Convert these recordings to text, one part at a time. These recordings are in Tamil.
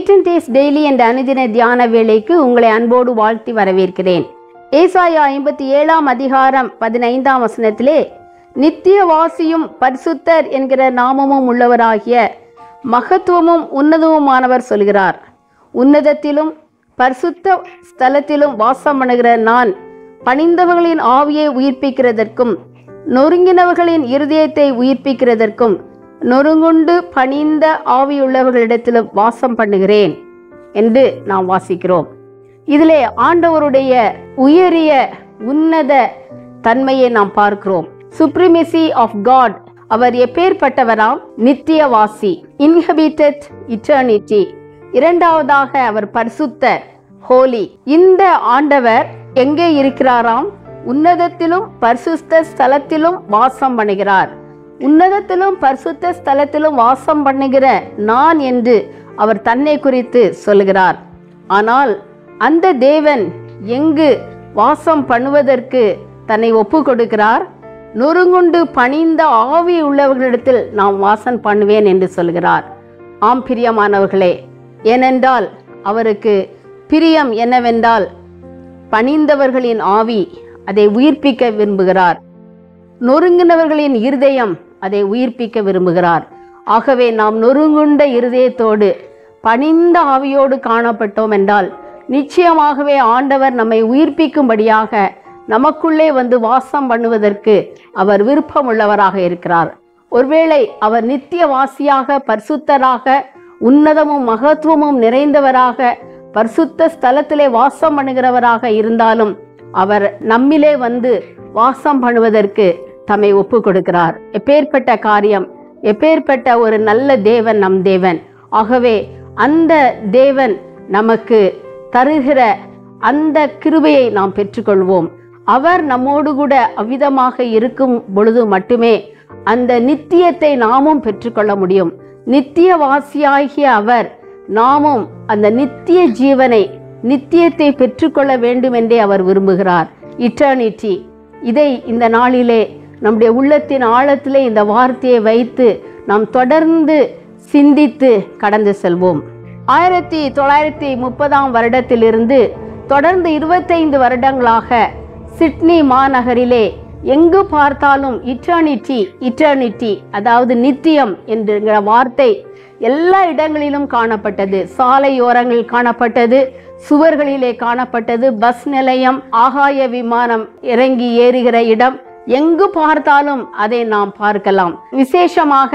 18 days டெய்லி என்ற அனுதின தியான வேளைக்கு உங்களை அன்போடு வாழ்த்தி வரவேற்கிறேன். ஏசாயா 57 அதிகாரம் 15 வசனத்திலே நித்தியவாசியும் பரிசுத்தர் என்கிற நாமமும் உள்ளவராகிய மகத்துவமும் உன்னதமுமானவர் சொல்கிறார், உன்னதத்திலும் பரிசுத்த ஸ்தலத்திலும் வாசம் பண்ணுகிற நான் பணிந்தவர்களின் ஆவியை உயிர்ப்பிக்கிறதற்கும் நொறுங்கினவர்களின் இருதயத்தை உயிர்ப்பிக்கிறதற்கும் நொறுங்குண்டு பணிந்த ஆவியுள்ளவர்களிடத்திலும் வாசம் பண்ணுகிறேன் என்று நாம் வாசிக்கிறோம். இதிலே ஆண்டவருடைய உயரிய உன்னத தன்மையை நாம் பார்க்கிறோம். Supremacy of God. அவர் எப்பேற்பட்டவராம்? நித்தியவாசி, இன்ஹபிட்டட் இட்டர்னிட்டி. இரண்டாவதாக அவர் பரிசுத்தர், ஹோலி. இந்த ஆண்டவர் எங்கே இருக்கிறாராம்? உன்னதத்திலும் பரிசுத்த ஸ்தலத்திலும் வாசம் பண்ணுகிறார். உன்னதத்திலும் பரிசுத்த ஸ்தலத்திலும் வாசம் பண்ணுகிற நான் என்று அவர் தன்னை குறித்து சொல்கிறார். ஆனால் அந்த தேவன் எங்கு வாசம் பண்ணுவதற்கு தன்னை ஒப்பு கொடுக்கிறார்? நொறுங்குண்டு பணிந்த ஆவி உள்ளவர்களிடத்தில் நான் வாசம் பண்ணுவேன் என்று சொல்கிறார். ஆம் பிரியமானவர்களே, ஏனென்றால் அவருக்கு பிரியம் என்னவென்றால் பணிந்தவர்களின் ஆவி, அதை உயிர்ப்பிக்க விரும்புகிறார். நொறுங்கினவர்களின் இருதயம், அதை உயிர்ப்பிக்க விரும்புகிறார். ஆகவே நாம் நொறுங்குண்ட இருதயத்தோடு பணிந்த ஆவியோடு காணப்பட்டோம் என்றால் நிச்சயமாகவே ஆண்டவர் நம்மை உயிர்ப்பிக்கும்படியாக நமக்குள்ளே வந்து வாசம் பண்ணுவதற்கு அவர் விருப்பம் உள்ளவராக இருக்கிறார். ஒருவேளை அவர் நித்தியவாசியாக, பரிசுத்தராக, உன்னதமும் மகத்துவமும் நிறைந்தவராக, பரிசுத்த ஸ்தலத்திலே வாசம் பண்ணுகிறவராக இருந்தாலும் அவர் நம்மிலே வந்து வாசம் பண்ணுவதற்கு தம்மை ஒப்பு கொடுக்கிறார். எப்பேற்பட்ட காரியம்! எப்பேற்பட்ட ஒரு நல்ல தேவன் நம் தேவன்! ஆகவே அந்த தேவன் நமக்கு தருகிற அந்த கிருபையை நாம் பெற்றுக்கொள்வோம். அவர் நம்மோடு கூட அவ்விதமாக இருக்கும் பொழுது மட்டுமே அந்த நித்தியத்தை நாமும் பெற்றுக்கொள்ள முடியும். நித்தியவாசியாகிய அவர் நாமும் அந்த நித்திய ஜீவனை, நித்தியத்தை பெற்றுக்கொள்ள வேண்டும் என்றே அவர் விரும்புகிறார். இட்டர்னிட்டி. இதை இந்த நாளிலே நம்முடைய உள்ளத்தின் ஆழத்திலே இந்த வார்த்தையை வைத்து நாம் தொடர்ந்து சிந்தித்து கடந்து செல்வோம். 1930 வருடத்திலிருந்து தொடர்ந்து 25 வருடங்களாக சிட்னி மாநகரிலே எங்கு பார்த்தாலும் இட்டர்னிட்டி, இட்டர்னிட்டி, அதாவது நித்தியம் என்கிற வார்த்தை எல்லா இடங்களிலும் காணப்பட்டது. சாலையோரங்களில் காணப்பட்டது, சுவர்களிலே காணப்பட்டது, பஸ் நிலையம், ஆகாய விமானம் இறங்கி ஏறுகிற இடம், எங்கு பார்த்தாலும் அதை நாம் பார்க்கலாம். விசேஷமாக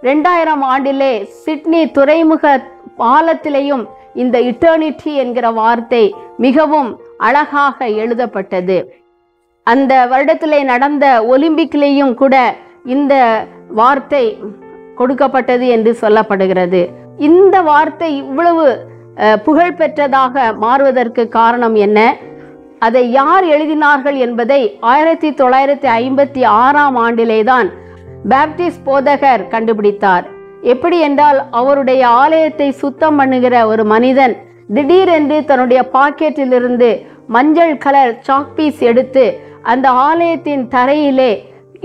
2000 ஆண்டிலே சிட்னி துறைமுக பாலத்திலேயும் இந்த இட்டர்னிட்டி என்கிற வார்த்தை மிகவும் அழகாக எழுதப்பட்டது. அந்த வருடத்திலே நடந்த ஒலிம்பிக்லேயும் கூட இந்த வார்த்தை கொடுக்கப்பட்டது என்று சொல்லப்படுகிறது. இந்த வார்த்தை இவ்வளவு புகழ் பெற்றதாக மாறுவதற்கு காரணம் என்ன? அதை யார் எழுதினார்கள் என்பதை 1956 ஆண்டிலே தான் பாப்டிஸ்ட் போதகர் கண்டுபிடித்தார். எப்படி என்றால், அவருடைய ஆலயத்தை சுத்தம் பண்ணுகிற ஒரு மனிதன் திடீரென்று தன்னுடைய பாக்கெட்டிலிருந்து மஞ்சள் கலர் சாக் பீஸ் எடுத்து அந்த ஆலயத்தின் தரையிலே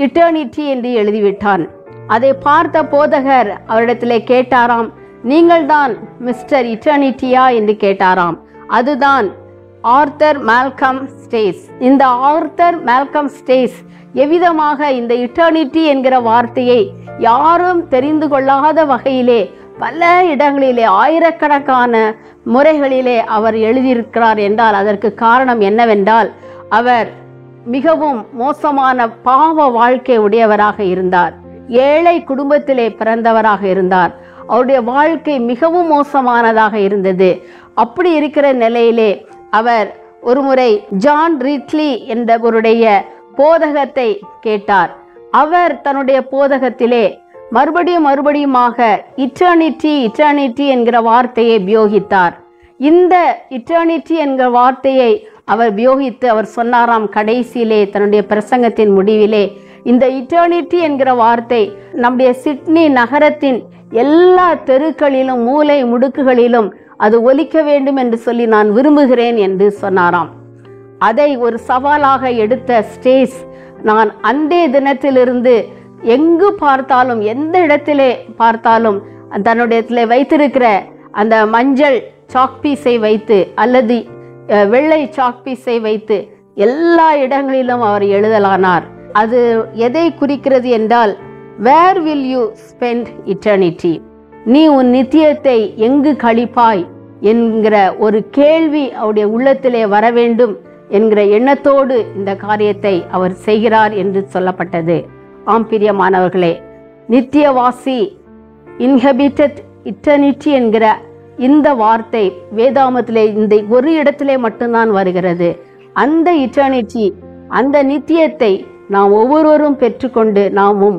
இட்டர்னிட்டி என்று எழுதிவிட்டான். அதை பார்த்த போதகர் அவரிடத்திலே கேட்டாராம், நீங்கள் தான் மிஸ்டர் இட்டர்னிட்டியா என்று கேட்டாராம். அதுதான் ஆர்தர் மால்கம் ஸ்டேஸ். இந்த ஆர்தர் மால்கம் ஸ்டேஸ் எவ்விதமாக இந்த இட்டர்னிட்டி என்கிற வார்த்தையை யாரும் தெரிந்து கொள்ளாத வகையிலே பல இடங்களிலே ஆயிரக்கணக்கான முறைகளிலே அவர் எழுதியிருக்கிறார் என்றால் அதற்கு காரணம் என்னவென்றால், அவர் மிகவும் மோசமான பாவ வாழ்க்கை உடையவராக இருந்தார். ஏழை குடும்பத்திலே பிறந்தவராக இருந்தார். அவருடைய வாழ்க்கை மிகவும் மோசமானதாக இருந்தது. அப்படி இருக்கிற நிலையிலே அவர் ஒருமுறை ஜான் ரிட்லி என்பவருடைய போதகத்தை கேட்டார். அவர் தன்னுடைய போதகத்திலே மறுபடியுமாக இட்டர்னிட்டி, இட்டர்னிட்டி என்கிற வார்த்தையை உபயோகித்தார். இந்த இட்டர்னிட்டி என்கிற வார்த்தையை அவர் உபயோகித்து அவர் சொன்னாராம், கடைசியிலே தன்னுடைய பிரசங்கத்தின் முடிவிலே, இந்த இட்டர்னிட்டி என்கிற வார்த்தை நம்முடைய சிட்னி நகரத்தின் எல்லா தெருக்களிலும் மூலை முடுக்குகளிலும் அது ஒலிக்க வேண்டும் என்று சொல்லி நான் விரும்புகிறேன் என்று சொன்னாராம். அதை ஒரு சவாலாக எடுத்த ஸ்டேஸ், நான் அன்றைய தினத்திலிருந்து எங்கு பார்த்தாலும், எந்த இடத்திலே பார்த்தாலும் தன்னுடைய வைத்திருக்கிற அந்த மஞ்சள் சாக் பீஸை வைத்து அல்லது வெள்ளை சாக் பீஸை வைத்து எல்லா இடங்களிலும் அவர் எழுதலானார். அது எதை குறிக்கிறது என்றால், where will you spend eternity, நீ உன் நித்தியத்தை எங்கு கழிப்பாய் என்கிற ஒரு கேள்வி அவருடைய உள்ளத்திலே வர வேண்டும் என்கிற எண்ணத்தோடு இந்த காரியத்தை அவர் செய்கிறார் என்று சொல்லப்பட்டது. ஆம் பிரியமானவர்களே, நித்தியவாசி, இன்ஹபிட்டட் இட்டர்னிட்டி என்கிற இந்த வார்த்தை வேதாமத்திலே இந்த ஒரு இடத்திலே மட்டும்தான் வருகிறது. அந்த இட்டர்னிட்டி, அந்த நித்தியத்தை நாம் ஒவ்வொருவரும் பெற்றுக்கொண்டு நாமும்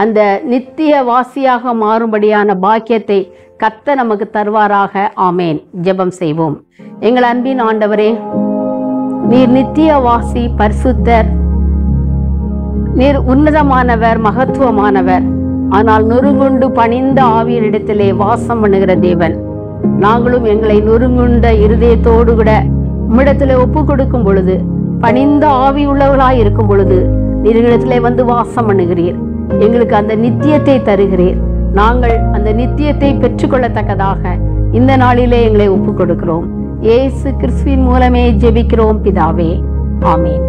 அந்த நித்திய வாசியாக மாறும்படியான பாக்கியத்தை கர்த்தர் நமக்கு தருவாராக. ஆமேன். ஜெபம் செய்வோம். எங்கள் அன்பின் ஆண்டவரே, நீர் நித்திய வாசி, பரிசுத்தர், நீர் உன்னதமானவர், மகத்துவமானவர். ஆனால் நொறுங்குண்டு பணிந்த ஆவியரிடத்திலே வாசம் பண்ணுகிற தேவன். நாங்களும் எங்களை நொறுங்குண்ட இருதயத்தோடு கூட உம்மிடத்திலே ஒப்பு கொடுக்கும் பொழுது, பணிந்த ஆவி உள்ளவர்களாய் இருக்கும் பொழுது நீர் எங்களிடத்திலே வந்து வாசம் பண்ணுகிறீர். எங்களுக்கு அந்த நித்தியத்தை தருகிறீர். நாங்கள் அந்த நித்தியத்தை பெற்றுக்கொள்ளத்தக்கதாக இந்த நாளிலே எங்களை ஒப்பு கொடுக்கிறோம். இயேசு கிறிஸ்துவின் மூலமே ஜெபிக்கிறோம் பிதாவே. ஆமேன்.